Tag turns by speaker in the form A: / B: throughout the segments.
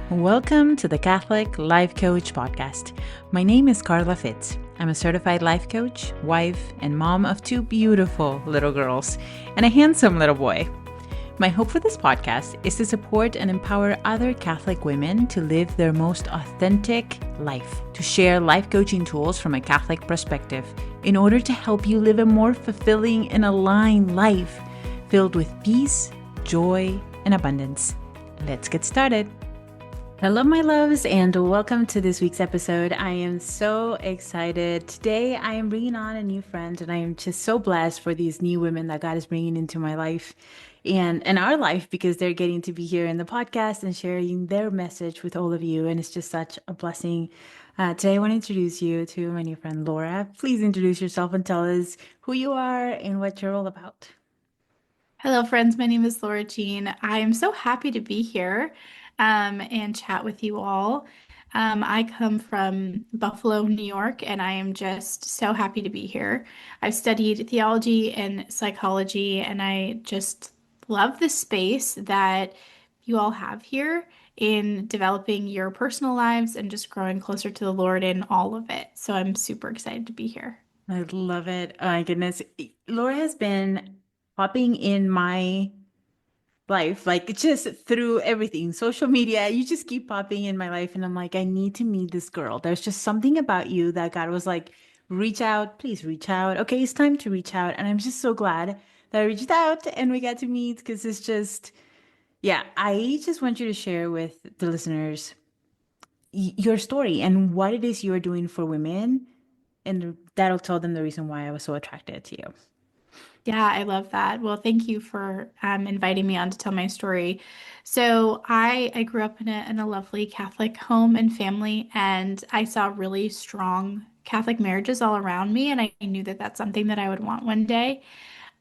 A: Welcome to the Catholic Life Coach Podcast. My name is Carla Fitz. I'm a certified life coach, wife, and mom of two beautiful little girls and a handsome little boy. My hope for this podcast is to support and empower other Catholic women to live their most authentic life, to share life coaching tools from a Catholic perspective in order to help you live a more fulfilling and aligned life filled with peace, joy, and abundance. Let's get started. Hello, my loves, and welcome to this week's episode. I am so excited. Today, I am bringing on a new friend, and I am just so blessed for these new women that God is bringing into my life and our life because they're getting to be here in the podcast and sharing their message with all of you. And it's just such a blessing. Today, I want to introduce you to my new friend, Laura. Please introduce yourself and tell us who you are and what you're all about.
B: Hello, friends. My name is Laura Jean. I am so happy to be here and chat with you all. I come from Buffalo, New York, and I am just so happy to be here. I've studied theology and psychology, and I just love the space that you all have here in developing your personal lives and just growing closer to the Lord in all of it. So I'm super excited to be here.
A: I love it. Oh my goodness. Laura has been popping in my life, like just through everything, social media. You just keep popping in my life. And I'm like, I need to meet this girl. There's just something about you that God was like, reach out, please reach out. Okay, it's time to reach out. And I'm just so glad that I reached out and we got to meet because it's just, yeah, I just want you to share with the listeners your story and what it is you're doing for women. And that'll tell them the reason why I was so attracted to you.
B: Yeah, I love that. Well, thank you for inviting me on to tell my story. So I grew up in a lovely Catholic home and family, and I saw really strong Catholic marriages all around me, and I knew that that's something that I would want one day.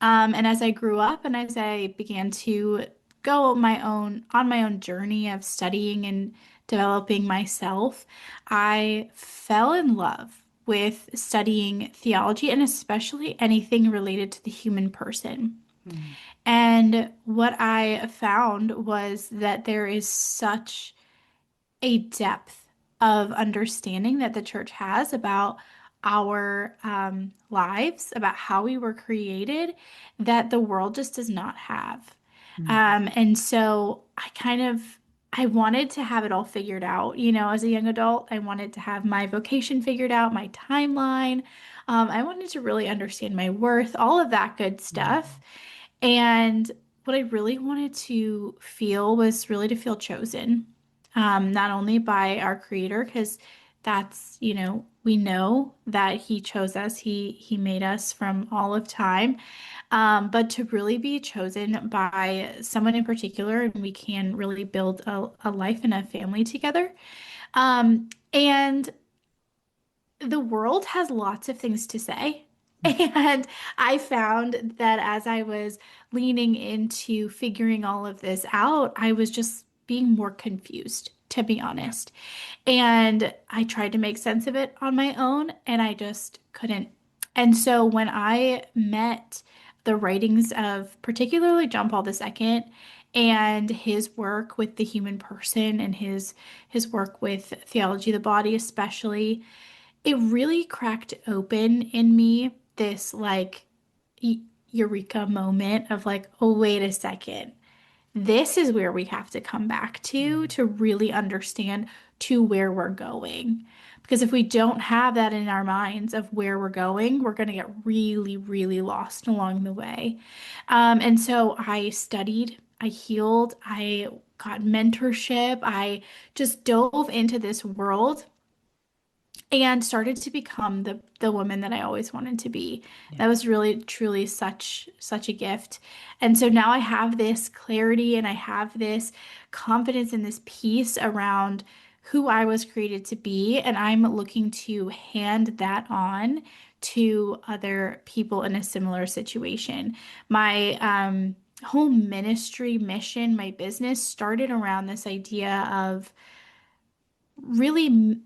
B: And as I grew up and as I began to go on my own journey of studying and developing myself, I fell in love with studying theology and especially anything related to the human person.
A: Mm.
B: And what I found was that there is such a depth of understanding that the church has about our lives, about how we were created, that the world just does not have.
A: Mm.
B: And so I wanted to have it all figured out. You know, as a young adult, I wanted to have my vocation figured out, my timeline. I wanted to really understand my worth, all of that good stuff. And what I really wanted to feel was really to feel chosen, not only by our Creator, because that's, we know that He chose us, He made us from all of time, but to really be chosen by someone in particular, and we can really build a life and a family together. And the world has lots of things to say. And I found that as I was leaning into figuring all of this out, I was just being more confused, to be honest. And I tried to make sense of it on my own, and I just couldn't. And so when I met the writings of particularly John Paul II and his work with the human person and his work with theology of the body especially, it really cracked open in me this like eureka moment of like, oh, wait a second. This is where we have to come back to really understand to where we're going. Because if we don't have that in our minds of where we're going, we're going to get really, really lost along the way. And so I studied, I healed, I got mentorship, I just dove into this world and started to become the woman that I always wanted to be.
A: Yeah.
B: That was really truly such a gift. And so now I have this clarity and I have this confidence and this peace around who I was created to be, and I'm looking to hand that on to other people in a similar situation. My whole ministry mission, my business started around this idea of really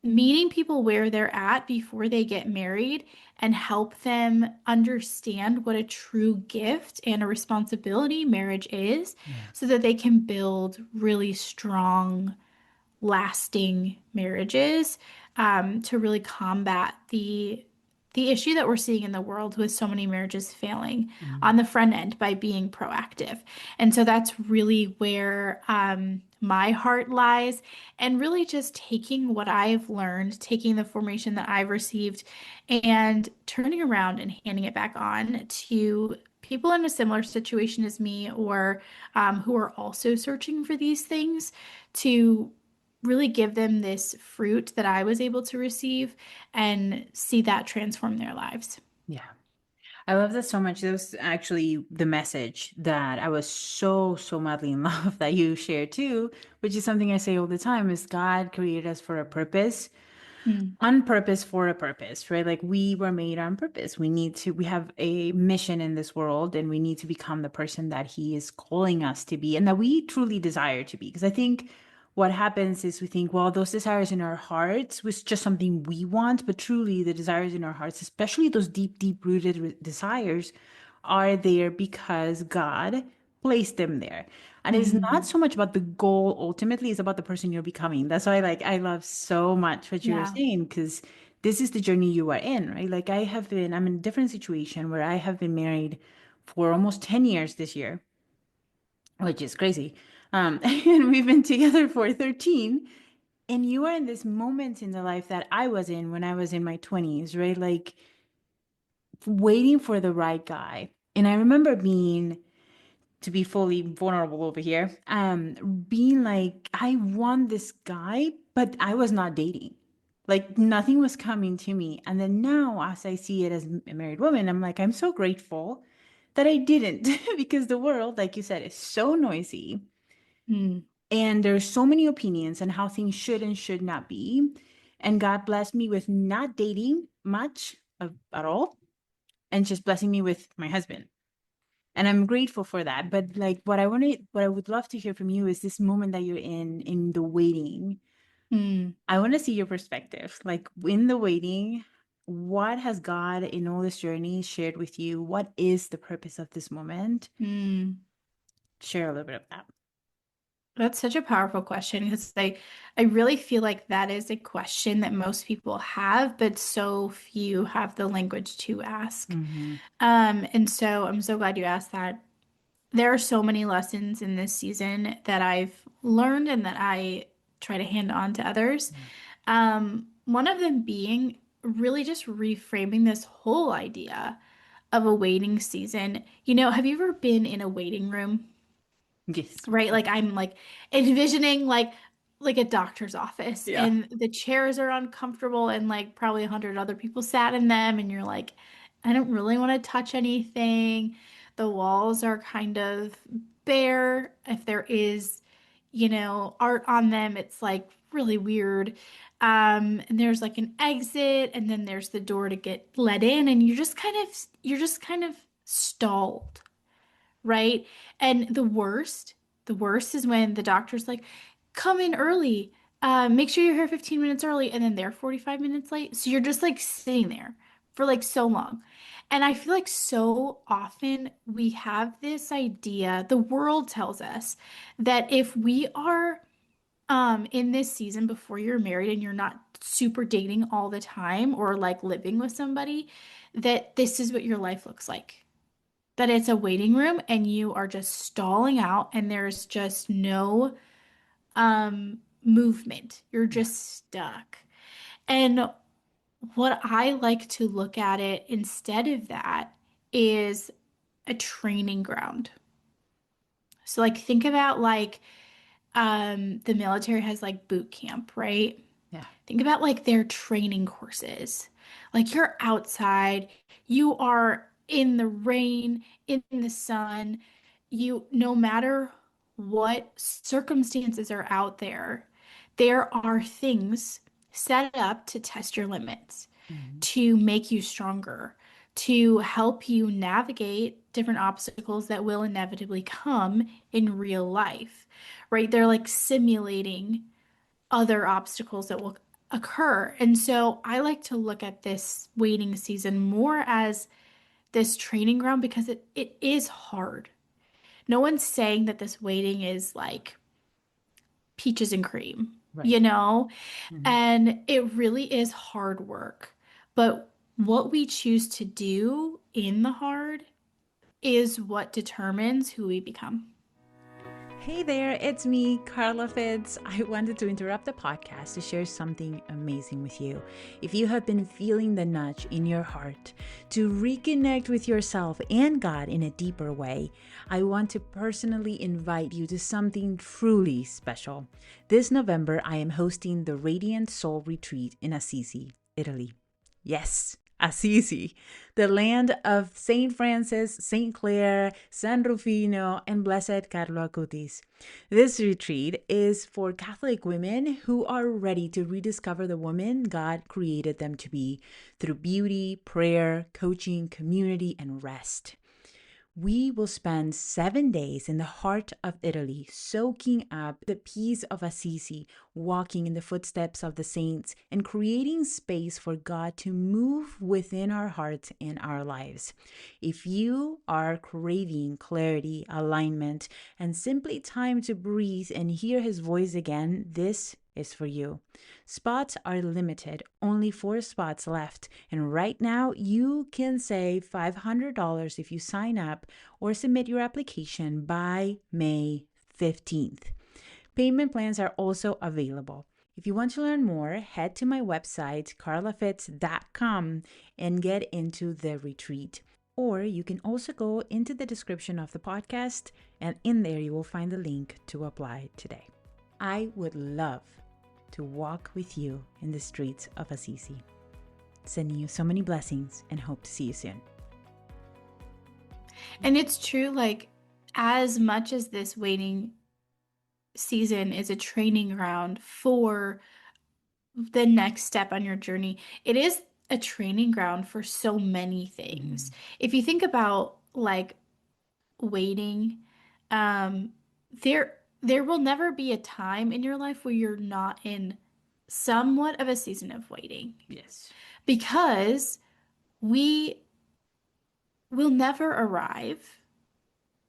B: meeting people where they're at before they get married and help them understand what a true gift and a responsibility marriage is
A: Yeah.
B: so that they can build really strong, lasting marriages, to really combat the issue that we're seeing in the world with so many marriages failing
A: Mm.
B: on the front end by being proactive. And so that's really where my heart lies, and really just taking what I've learned, taking the formation that I've received, and turning around and handing it back on to people in a similar situation as me, or who are also searching for these things, to really give them this fruit that I was able to receive and see that transform their lives.
A: Yeah. I love that so much. That was actually the message that I was so madly in love that you share too, which is something I say all the time is God created us for a purpose,
B: Mm,
A: on purpose for a purpose, right? Like we were made on purpose. We have a mission in this world and we need to become the person that He is calling us to be and that we truly desire to be. Because I think what happens is we think, well, those desires in our hearts was just something we want, but truly the desires in our hearts, especially those deep rooted desires, are there because God placed them there. And it's not
B: mhm.
A: so much about the goal ultimately, it's about the person you're becoming. That's why I love so much what you were
B: Yeah.
A: saying, because this is the journey you are in, right? Like I'm in a different situation where I have been married for almost 10 years this year, which is crazy. And we've been together for 13. And you are in this moment in the life that I was in when I was in my 20s, right? Like waiting for the right guy. And I remember being to be fully vulnerable over here, being like, I want this guy, but I was not dating. Like nothing was coming to me. And then now, as I see it as a married woman, I'm like, I'm so grateful that I didn't because the world, like you said, is so noisy
B: Mm,
A: and there's so many opinions on how things should and should not be. And God blessed me with not dating much at all and just blessing me with my husband. And I'm grateful for that. But like what I would love to hear from you is this moment that you're in the waiting.
B: mm,
A: I want to see your perspective. Like in the waiting, what has God in all this journey shared with you? What is the purpose of this moment?
B: mm.
A: Share a little bit of that.
B: That's such a powerful question, because I really feel like that is a question that most people have, but so few have the language to ask.
A: Mm-hmm.
B: And so I'm so glad you asked that. There are so many lessons in this season that I've learned and that I try to hand on to others.
A: Yeah.
B: One of them being really just reframing this whole idea of a waiting season. Have you ever been in a waiting room?
A: Yes.
B: Right? Like I'm like envisioning like a doctor's office,
A: Yeah.
B: and the chairs are uncomfortable, and like probably 100 other people sat in them, and you're like, I don't really want to touch anything. The walls are kind of bare. If there is, art on them, it's like really weird. And there's like an exit, and then there's the door to get let in, and you're just kind of stalled, right? And the worst is when the doctor's like, come in early. Make sure you're here 15 minutes early, and then they're 45 minutes late. So you're just like sitting there for like so long. And I feel like so often we have this idea, the world tells us that if we are in this season before you're married and you're not super dating all the time or like living with somebody, that this is what your life looks like, that it's a waiting room and you are just stalling out and there's just no movement. You're
A: Yeah.
B: just stuck. And what I like to look at it instead of that is a training ground. So like think about like the military has like boot camp, right?
A: Yeah.
B: Think about like their training courses. Like you're outside, you are in the rain, in the sun. No matter what circumstances are out there, there are things set up to test your limits,
A: Mm-hmm.
B: to make you stronger, to help you navigate different obstacles that will inevitably come in real life, right? They're like simulating other obstacles that will occur. And so I like to look at this waiting season more as this training ground, because it is hard. No one's saying that this waiting is like peaches and cream.
A: Right.
B: you know?
A: Hmm.
B: And it really is hard work. But what we choose to do in the hard is what determines who we become.
A: Hey there, it's me, Carla Fitz. I wanted to interrupt the podcast to share something amazing with you. If you have been feeling the nudge in your heart to reconnect with yourself and God in a deeper way, I want to personally invite you to something truly special. This November, I am hosting the Radiant Soul Retreat in Assisi, Italy. Yes, Assisi, the land of Saint Francis, Saint Clare, San Rufino, and Blessed Carlo Acutis. This retreat is for Catholic women who are ready to rediscover the woman God created them to be through beauty, prayer, coaching, community, and rest. We will spend 7 days in the heart of Italy, soaking up the peace of Assisi, walking in the footsteps of the saints, and creating space for God to move within our hearts and our lives. If you are craving clarity, alignment, and simply time to breathe and hear His voice again, this is for you. Spots are limited, only 4 spots left. And right now, you can save $500 if you sign up or submit your application by May 15th. Payment plans are also available. If you want to learn more, head to my website, carlafitz.com, and get into the retreat. Or you can also go into the description of the podcast, and in there you will find the link to apply today. I would love to walk with you in the streets of Assisi. Sending you so many blessings and hope to see you soon.
B: And it's true, like, as much as this waiting season is a training ground for the next step on your journey, it is a training ground for so many things.
A: Mm-hmm.
B: If you think about like waiting, there will never be a time in your life where you're not in somewhat of a season of waiting
A: Yes.
B: because we will never arrive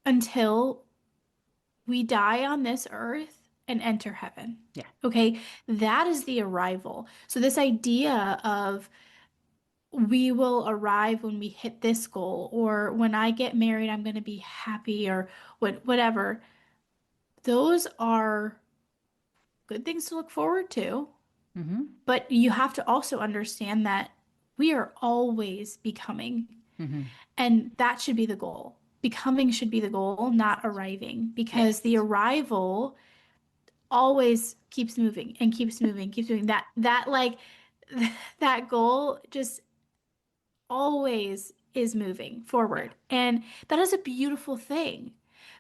B: until we die on this earth and enter heaven.
A: Yeah.
B: Okay, that is the arrival. So, this idea of we will arrive when we hit this goal, or when I get married, I'm going to be happy, or whatever, those are good things to look forward to.
A: Mm-hmm.
B: But you have to also understand that we are always becoming,
A: Mm-hmm.
B: and that should be the goal. Becoming should be the goal, not arriving, because the
A: Yes.
B: arrival always keeps moving and keeps moving, keeps moving. That like that goal just always is moving
A: Yeah.
B: forward. And that is a beautiful thing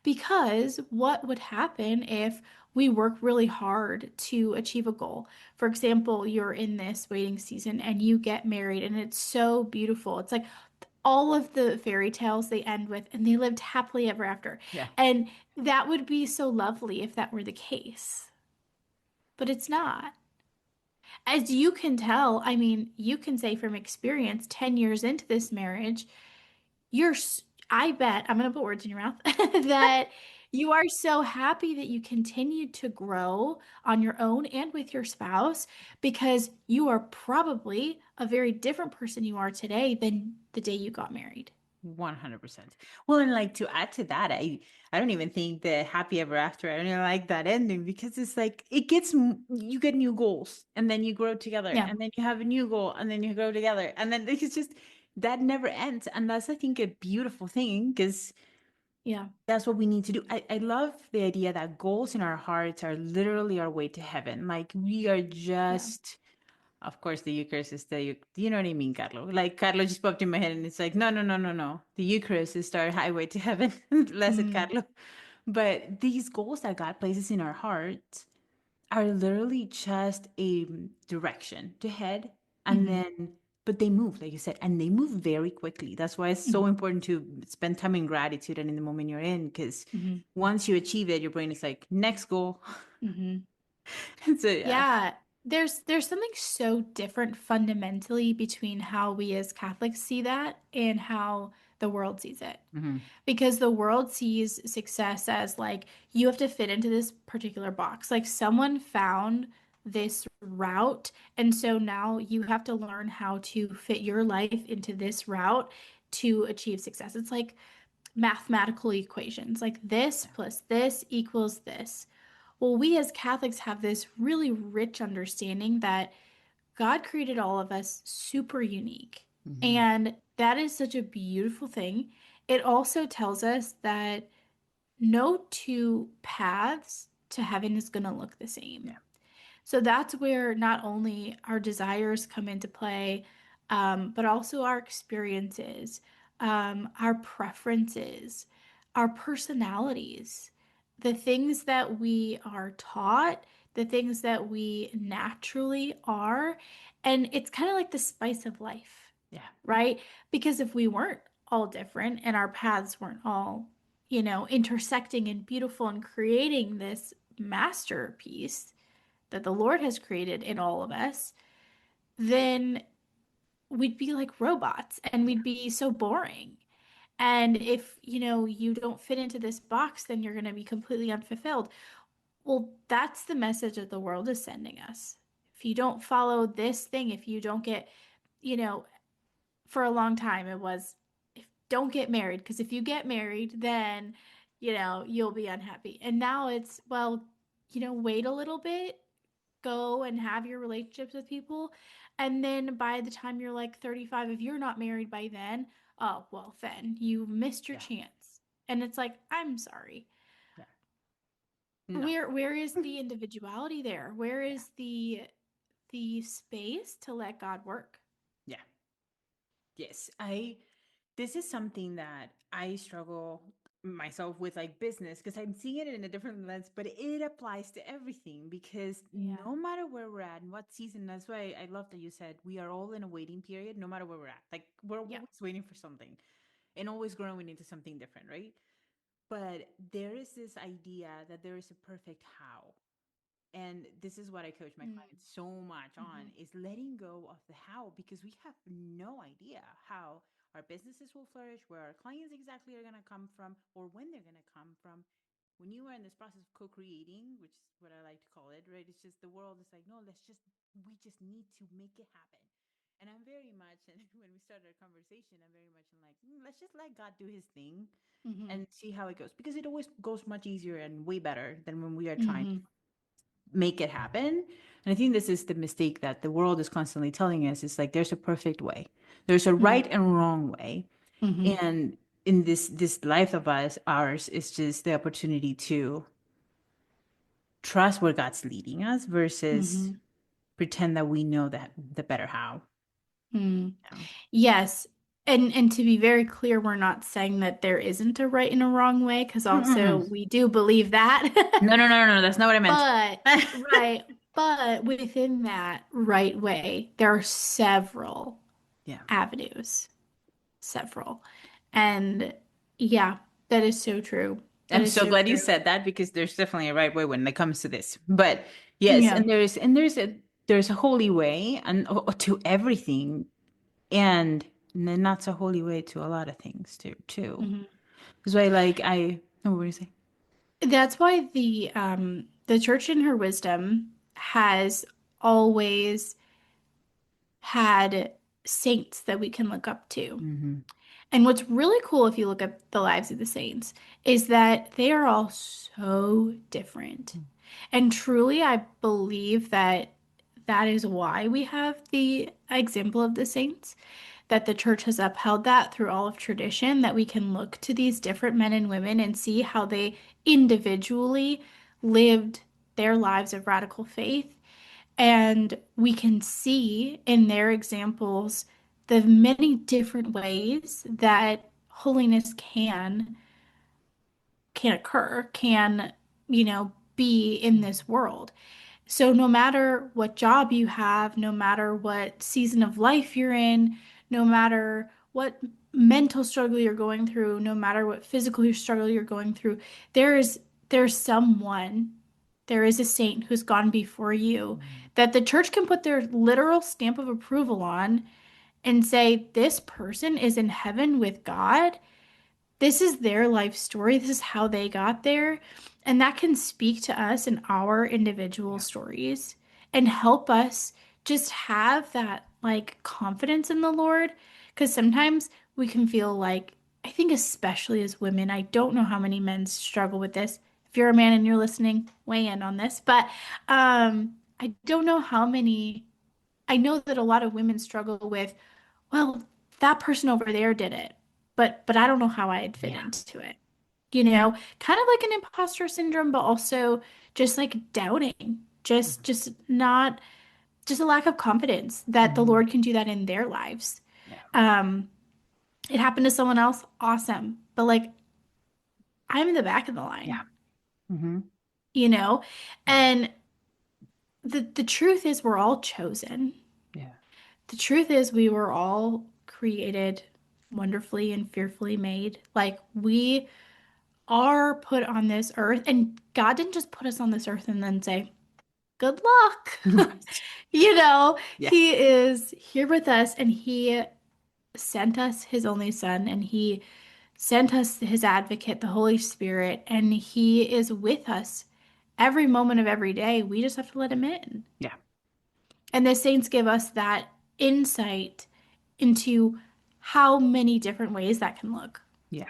B: because what would happen if we work really hard to achieve a goal? For example, you're in this waiting season and you get married, and it's so beautiful. It's like all of the fairy tales they end with, and they lived happily ever after.
A: Yeah.
B: And that would be so lovely if that were the case, but it's not. As you can tell, I mean, you can say from experience, 10 years into this marriage, I bet, I'm going to put words in your mouth, that you are so happy that you continued to grow on your own and with your spouse because you are probably a very different person you are today than the day you got married.
A: 100%. Well, and like to add to that, I don't even think the happy ever after. I don't even like that ending because it's like it gets you get new goals and then you grow together
B: Yeah,
A: and then you have a new goal and then you grow together and then it's just that never ends and that's I think a beautiful thing because
B: yeah,
A: that's what we need to do. I love the idea that goals in our hearts are literally our way to heaven. Like we are
B: yeah.
A: just of course, the Eucharist is you know what I mean, Carlo? Like, Carlo just popped in my head and it's like, no, no, no, no, no. The Eucharist is our highway to heaven. Blessed
B: Mm,
A: Carlo. But these goals that God places in our hearts are literally just a direction to head. And
B: hmm
A: then, but they move, like you said, and they move very quickly. That's why it's so
B: hmm
A: important to spend time in gratitude and in the moment you're in, because
B: hmm
A: once you achieve it, your brain is like, next goal.
B: hmm
A: So, yeah.
B: Yeah, there's something so different fundamentally between how we as Catholics see that and how the world sees it.
A: Hmm.
B: Because the world sees success as like you have to fit into this particular box. Like someone found this route. And so now you have to learn how to fit your life into this route to achieve success. It's like mathematical equations, like this
A: Yeah.
B: plus this equals this. Well, we as Catholics have this really rich understanding that God created all of us super unique.
A: Hmm.
B: And that is such a beautiful thing. It also tells us that no two paths to heaven is going to look the same.
A: Yeah.
B: So that's where not only our desires come into play, but also our experiences, our preferences, our personalities, the things that we are taught, the things that we naturally are. And it's kind of like the spice of life,
A: Yeah.
B: right? Because if we weren't all different and our paths weren't all, intersecting and beautiful and creating this masterpiece that the Lord has created in all of us, then we'd be like robots and
A: Yeah.
B: we'd be so boring. And if, you don't fit into this box, then you're going to be completely unfulfilled. Well, that's the message that the world is sending us. If you don't follow this thing, if you don't get, you know, for a long time it was if don't get married because if you get married then you'll be unhappy. And now it's well, wait a little bit, go and have your relationships with people, and then by the time you're like 35, if you're not married by then, oh well, then you missed your
A: Yeah.
B: chance. And it's like, I'm sorry.
A: Yeah. No.
B: Where is the individuality there? Where
A: Yeah.
B: is the space to let God work?
A: Yeah. Yes. This is something that I struggle myself with, like business, because I'm seeing it in a different lens, but it applies to everything because
B: Yeah.
A: no matter where we're at and what season, that's why I love that you said we are all in a waiting period, no matter where we're at. Like we're
B: Yeah.
A: always waiting for something and always growing into something different, right? But there is this idea that there is a perfect how. And this is what I coach my
B: Mm-hmm.
A: clients so much on is letting go of the how, because we have no idea how our businesses will flourish, where our clients exactly are going to come from, or when they're going to come from. When you are in this process of co-creating, which is what I like to call it, right? It's just the world is like, no, we just need to make it happen. And I'm very much, and when we started our conversation, I'm very much in like, let's just let God do his thing
B: Mm-hmm.
A: and see how it goes, because it always goes much easier and way better than when we are trying to
B: Mm-hmm.
A: make it happen. And I think this is the mistake that the world is constantly telling us. It's like there's a perfect way. There's a right and wrong way.
B: Mm-hmm.
A: And in this life of ours is just the opportunity to trust where God's leading us versus
B: Mm-hmm.
A: pretend that we know that the better how.
B: Mm-hmm.
A: You know?
B: Yes. And to be very clear, we're not saying that there isn't a right and a wrong way, because also
A: Mm-mm.
B: we do believe that.
A: No, no, no, no, no. That's not what I meant.
B: But, right, but within that right way, there are several
A: Yeah.
B: avenues, several. And yeah, that is so true. That
A: I'm
B: is
A: so
B: so
A: glad you
B: true.
A: said that, because there's definitely a right way when it comes to this. But yes,
B: Yeah.
A: and there's a holy way and to everything, and the not so holy way to a lot of things too.
B: Mhm.
A: That's why, like, what were you saying?
B: That's why the church in her wisdom has always had saints that we can look up to.
A: Mm-hmm.
B: And what's really cool if you look at the lives of the saints is that they are all so different. And truly, I believe that that is why we have the example of the saints, that the church has upheld that through all of tradition, that we can look to these different men and women and see how they individually lived their lives of radical faith. And we can see in their examples the many different ways that holiness can occur, be in this world. So no matter what job you have, no matter what season of life you're in, no matter what mental struggle you're going through, no matter what physical struggle you're going through, there's there's someone, there is a saint who's gone before you that the church can put their literal stamp of approval on and say, this person is in heaven with God. This is their life story. This is how they got there. And that can speak to us in our individual
A: Yeah.
B: stories. and help us just have that like confidence in the Lord. Because sometimes we can feel like, I think, especially as women, I don't know how many men struggle with this. If you're a man and you're listening, weigh in on this. But I don't know how many, I know that a lot of women struggle with, well, that person over there did it, but I don't know how I'd fit
A: Yeah.
B: into it. Kind of like an imposter syndrome, but also just like doubting, just not, just a lack of confidence that the
A: Hmm.
B: Lord can do that in their lives.
A: Yeah.
B: Um, it happened to someone else, awesome. But like I'm in the back of the
A: Yeah.
B: line,
A: Hmm.
B: you know?
A: Yeah.
B: And the truth is we're all chosen.
A: Yeah.
B: The truth is we were all created wonderfully and fearfully made. Like we are put on this earth, and God didn't just put us on this earth and then say, good luck.
A: Right. Yeah.
B: He is here with us, and He sent us His only Son, and He sent us His advocate, the Holy Spirit, and He is with us every moment of every day. We just have to let Him in.
A: Yeah.
B: And the saints give us that insight into how many different ways that can look.
A: Yeah.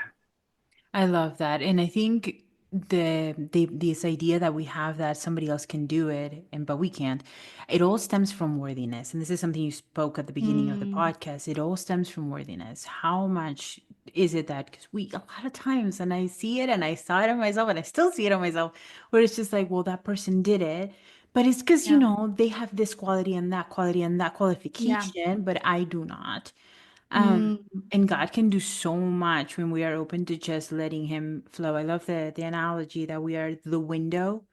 A: I love that. And I think this idea that we have that somebody else can do it and but we can't, it all stems from worthiness. And this is something you spoke at the beginning of the
B: Mm,
A: podcast. It all stems from worthiness. How much is it that because we a lot of times and I see it and I saw it on myself and I still see it on myself where it's just like, well, that person did it. But it's because,
B: yeah.
A: they have this quality and that
B: Yeah.
A: qualification, but I do not. Um,
B: Mm,
A: and God can do so much when we are open to just letting Him flow. I love the analogy that we are the window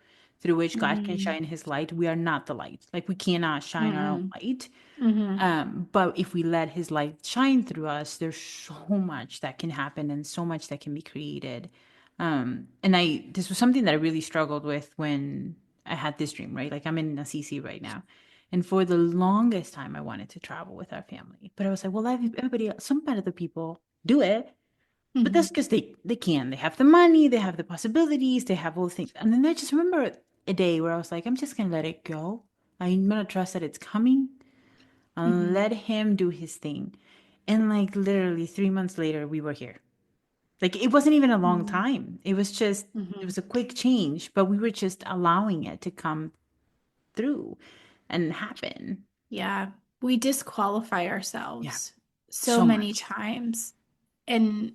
A: through which God can
B: mm,
A: shine His light. We are not the light. Like we cannot shine our own
B: mm,
A: light.
B: mm,
A: But if we let His light shine through us, there's so much that can happen and so much that can be created. And this was something that I really struggled with when I had this dream, right? Like I'm in Assisi right now. And for the longest time, I wanted to travel with our family. But I was like, well, everybody, some other people do it. But that's
B: mm,
A: because they can. They have the money, they have the possibilities, they have all the things. And then I just remember a day where I was like, I'm just going to let it go. I'm going to trust that it's coming and
B: mm,
A: let him do his thing. And like literally 3 months later, we were here. Like it wasn't even a long
B: mm,
A: time. It
B: mm.
A: was a quick change, but we were just allowing it to come through and happen.
B: Yeah. We disqualify
A: Yeah,
B: ourselves so
A: so
B: many
A: much.
B: times. And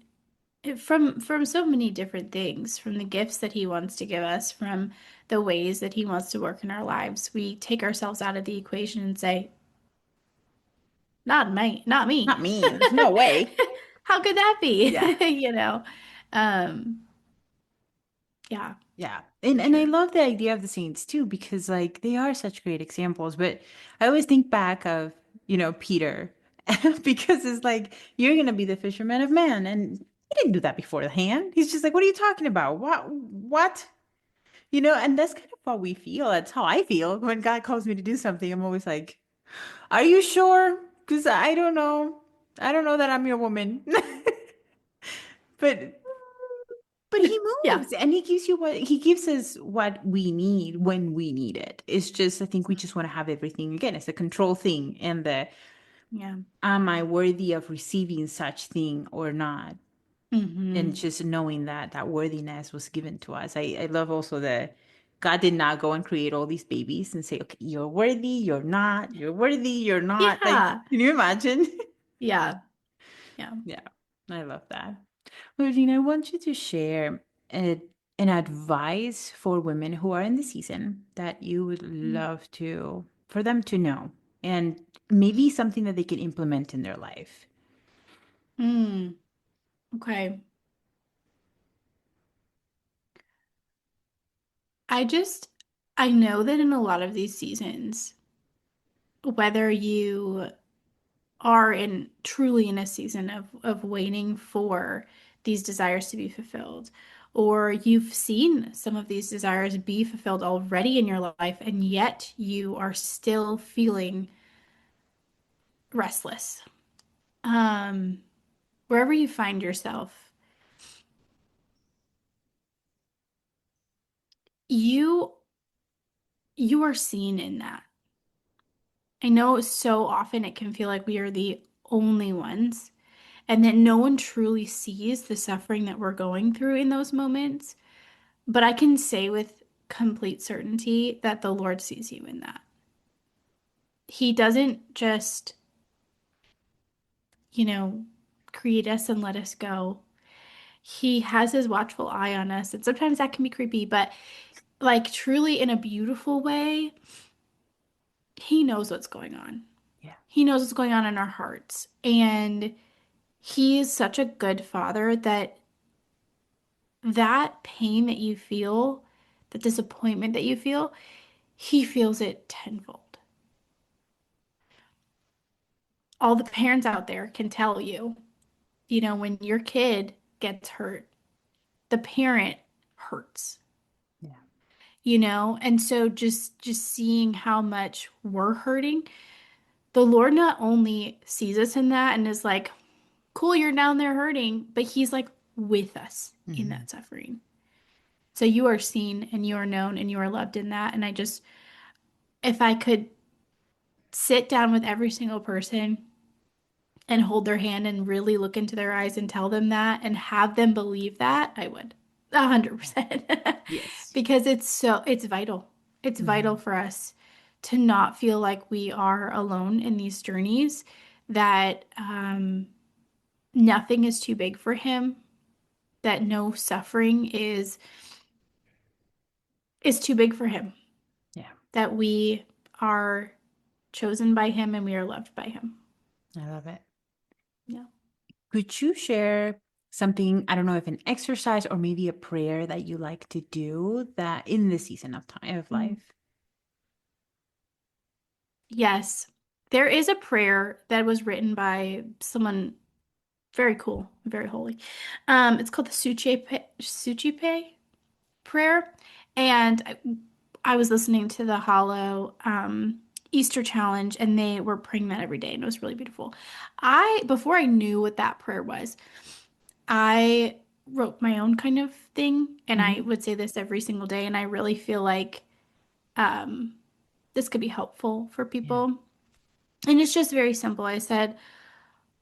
B: from so many different things, from the gifts that He wants to give us, from the ways that He wants to work in our lives, we take ourselves out of the equation and say, not me, not me.
A: Not me. There's no way.
B: How could that be?
A: Yeah.
B: You know? Um, yeah,
A: Yeah.
B: for
A: And I
B: sure.
A: love the idea of the saints too, because like they are such great examples. But I always think back of, Peter, because it's like, you're gonna be the fisherman of men. And he didn't do that beforehand. He's just like, what are you talking about? What? And that's kind of how we feel. That's how I feel when God calls me to do something. I'm always like, are you sure? Because I don't know. I don't know that I'm your woman. But he
B: Yeah.
A: moves and he gives us what we need when we need it. It's just I think we just want to have everything again. It's the control thing and the
B: Yeah.
A: am I worthy of receiving such thing or not? And
B: Hmm.
A: just knowing that that worthiness was given to us. I love also that God did not go and create all these babies and say, okay, you're worthy, you're not, you're worthy, you're not. Like,
B: Yeah.
A: can you imagine?
B: Yeah. Yeah.
A: Yeah, I love that. Regina, I want you to share a, an advice for women who are in the season that you would love for them to know, and maybe something that they can implement in their life.
B: Mm. Okay. I just, I know that in a lot of these seasons, whether you are in truly in a season of waiting for these desires to be fulfilled, or you've seen some of these desires be fulfilled already in your life, and yet you are still feeling restless. Um, Wherever you find yourself, you you are seen in that. I know so often it can feel like we are the only ones and that no one truly sees the suffering that we're going through in those moments. But I can say with complete certainty that the Lord sees you in that. He doesn't just, you know, create us and let us go. He has his watchful eye on us. And sometimes that can be creepy, but like truly in a beautiful way, he knows what's going on.
A: Yeah.
B: He knows what's going on in our hearts. And he is such a good father that that pain that you feel, the disappointment that you feel, he feels it tenfold. All the parents out there can tell you, when your kid gets hurt, the parent hurts,
A: Yeah.
B: and so just seeing how much we're hurting, the Lord not only sees us in that and is like, cool, you're down there hurting, but he's like with us in
A: Hmm.
B: that suffering. So you are seen and you are known and you are loved in that. And if I could sit down with every single person and hold their hand and really look into their eyes and tell them that and have them believe that, I would 100%.
A: Yes.
B: Because it's vital. It's vital
A: Hmm.
B: for us to not feel like we are alone in these journeys, that nothing is too big for him, that no suffering is too big for him,
A: Yeah.
B: that we are chosen by him and we are loved by him.
A: I love it.
B: Yeah.
A: Could you share something, I don't know if an exercise or maybe a prayer that you like to do that in this season of time of
B: Mm.
A: life?
B: Yes. There is a prayer that was written by someone very cool, very holy. It's called the Suchipe prayer. And I was listening to the Hollow Easter challenge, and they were praying that every day, and it was really beautiful. Before I knew what that prayer was, I wrote my own kind of thing, and I
A: Hmm.
B: would say this every single day, and I really feel like um, this could be helpful for
A: Yeah.
B: people. And it's just very simple. I said,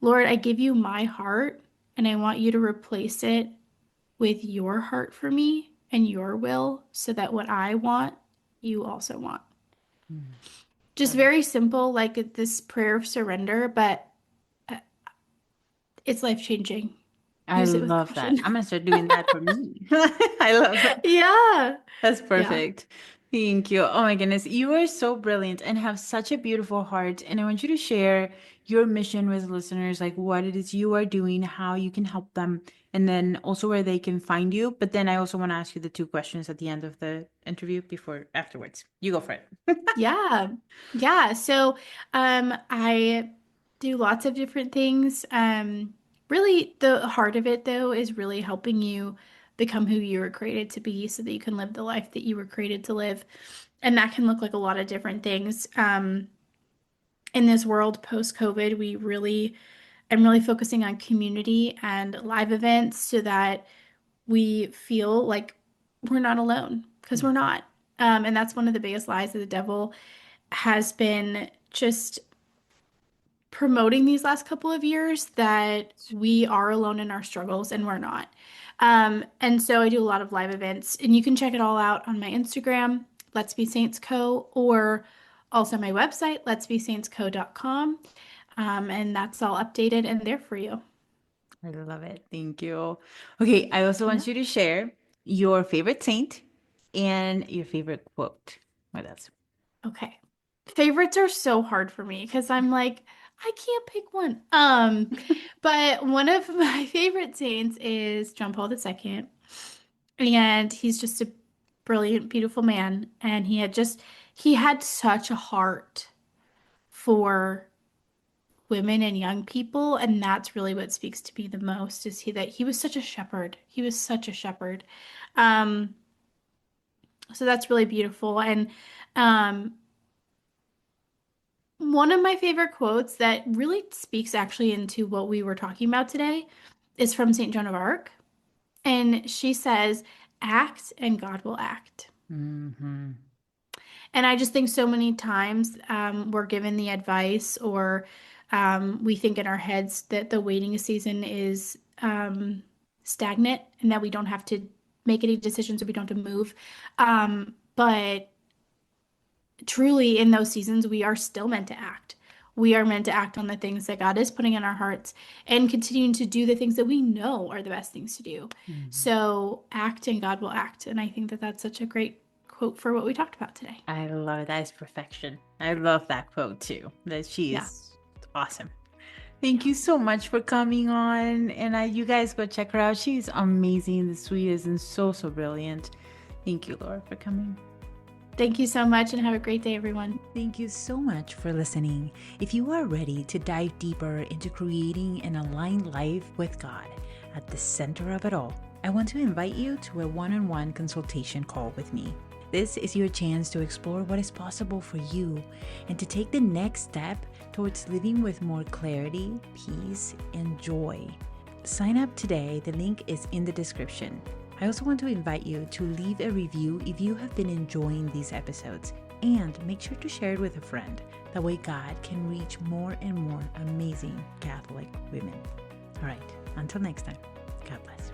B: Lord, I give you my heart, and I want you to replace it with your heart for me and your will so that what I want, you also want.
A: Mm.
B: Just
A: Love it.
B: very simple, like this prayer of surrender, but uh, it's life changing.
A: I
B: Use it with
A: love that.
B: caution.
A: I'm gonna start doing that for me. I love that.
B: Yeah.
A: That's
B: Yeah.
A: perfect. Thank you. Oh my goodness. You are so brilliant and have such a beautiful heart. And I want you to share your mission with listeners, like what it is you are doing, how you can help them, and then also where they can find you. But then I also want to ask you the two questions at the end of the interview before afterwards. You go for it.
B: Yeah. Yeah. So, I do lots of different things. Really, the heart of it, though, is really helping you become who you were created to be so that you can live the life that you were created to live. And that can look like a lot of different things. In this world post-COVID, I'm really focusing on community and live events so that we feel like we're not alone because
A: Yeah.
B: we're not. And that's one of the biggest lies that the devil has been just promoting these last couple of years, that we are alone in our struggles and we're not. And so I do a lot of live events, and you can check it all out on my Instagram, Let's Be Saints Co., or also my website, letsbesaintsco.com. And that's all updated and there for you.
A: I love it. Thank you. Okay, I also
B: Yeah.
A: want you to share your favorite saint and your favorite quote with us.
B: Okay. Favorites are so hard for me because I'm like, I can't pick one. But one of my favorite saints is John Paul II. And he's just a brilliant, beautiful man. And he had such a heart for women and young people. And that's really what speaks to me the most, is that he was such a shepherd. He was such a shepherd. Um, so that's really beautiful. And um, one of my favorite quotes that really speaks actually into what we were talking about today is from St. Joan of Arc. And she says, act and God will act.
A: Hmm.
B: And I just think so many times we're given the advice, or we think in our heads that the waiting season is stagnant and that we don't have to make any decisions or we don't have to move. But truly, in those seasons, we are still meant to act. We are meant to act on the things that God is putting in our hearts and continuing to do the things that we know are the best things to do.
A: Mhm.
B: So act and God will act. And I think that that's such a great quote for what we talked about today.
A: I love it. That is perfection. I love that quote too. That she
B: Yeah.
A: is awesome. Thank you so much for coming on. And you guys go check her out. She's amazing, the sweetest, and so, so brilliant. Thank you, Laura, for coming.
B: Thank you so much and have a great day, everyone.
A: Thank you so much for listening. If you are ready to dive deeper into creating an aligned life with God at the center of it all, I want to invite you to a one-on-one consultation call with me. This is your chance to explore what is possible for you and to take the next step towards living with more clarity, peace, and joy. Sign up today. The link is in the description. I also want to invite you to leave a review if you have been enjoying these episodes, and make sure to share it with a friend. That way God can reach more and more amazing Catholic women. All right, until next time, God bless.